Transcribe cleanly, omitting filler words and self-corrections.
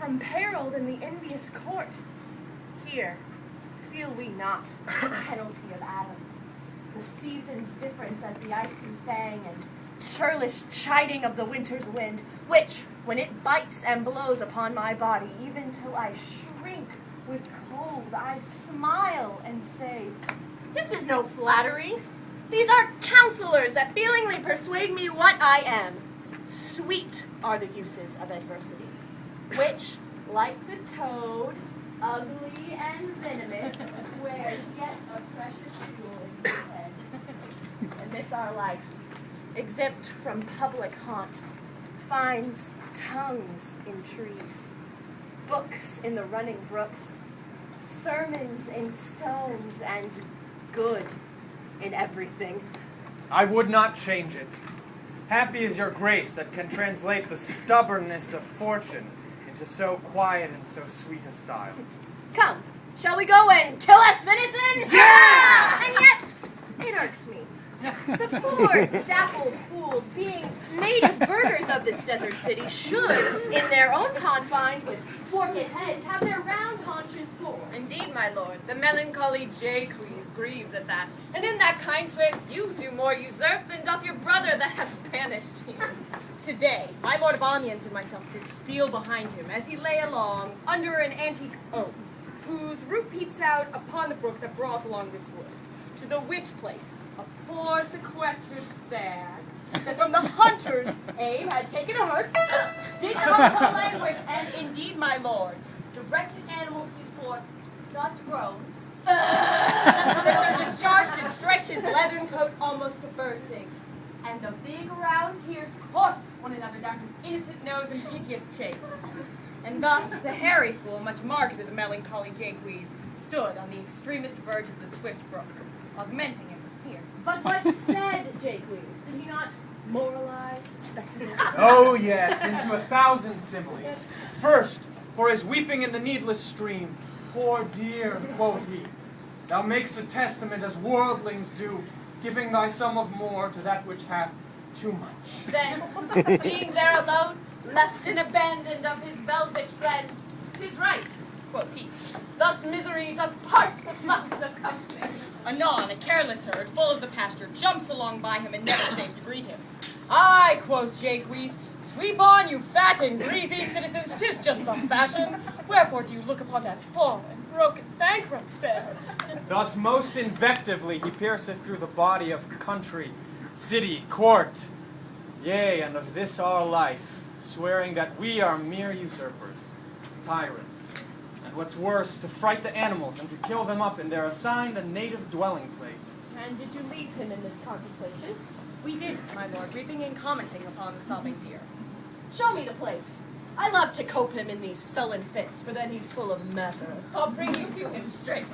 from peril than the envious court. Here, feel we not the penalty of Adam, the season's difference as the icy fang and churlish chiding of the winter's wind, which, when it bites and blows upon my body, even till I shrink with cold, I smile and say, this is no flattery. These are counselors that feelingly persuade me what I am. Sweet are the uses of adversity, which, like the toad, ugly and venomous, wears yet a precious jewel in his head. And this our life, exempt from public haunt, finds tongues in trees, books in the running brooks, sermons in stones, and good in everything. I would not change it. Happy is your grace that can translate the stubbornness of fortune into so quiet and so sweet a style. Come, shall we go and kill us venison? Yeah! And yet, it irks me. The poor, dappled fools, being native burghers of this desert city, should, in their own confines, with forked heads, have their round haunches full. Indeed, my lord, the melancholy Jaques grieves at that, and in that kind swears you do more usurp than doth your brother that hath banished you. Today, my lord of Amiens and myself did steal behind him as he lay along under an antique oak, whose root peeps out upon the brook that brawls along this wood, to the which place a poor sequestered stag, that from the hunter's aim had taken a hurt, did come to languish, and indeed, my lord, the wretched animal heaved forth such groans, that Sir discharged and stretched his leathern coat almost to bursting, and the big round tears coursed one another down his innocent nose in piteous chase. And thus the hairy fool, much marked of the melancholy Jaques, stood on the extremest verge of the swift brook, augmenting it with tears. But what said Jaques? Did he not moralize the spectacle? Oh yes, into 1,000 similes. First, for his weeping in the needless stream. Poor dear, quoth he, thou makest a testament as worldlings do, giving thy sum of more to that which hath too much. Then, being there alone, left and abandoned of his velvet friend, 'tis right, quoth he, thus misery doth part the flocks of company. Anon, a careless herd, full of the pasture, jumps along by him and never stays to greet him. Aye, quoth Jaques, sweep on, you fat and greasy citizens, 'tis just the fashion. Wherefore do you look upon that poor and broken bankrupt there? Thus most invectively he pierceth through the body of country, city, court, yea, and of this our life, swearing that we are mere usurpers, tyrants, and what's worse, to fright the animals and to kill them up in their assigned and native dwelling place. And did you leave him in this contemplation? We did, my lord, weeping and commenting upon the sobbing deer. Show me the place. I love to cope him in these sullen fits, for then he's full of matter. I'll bring you to him straight.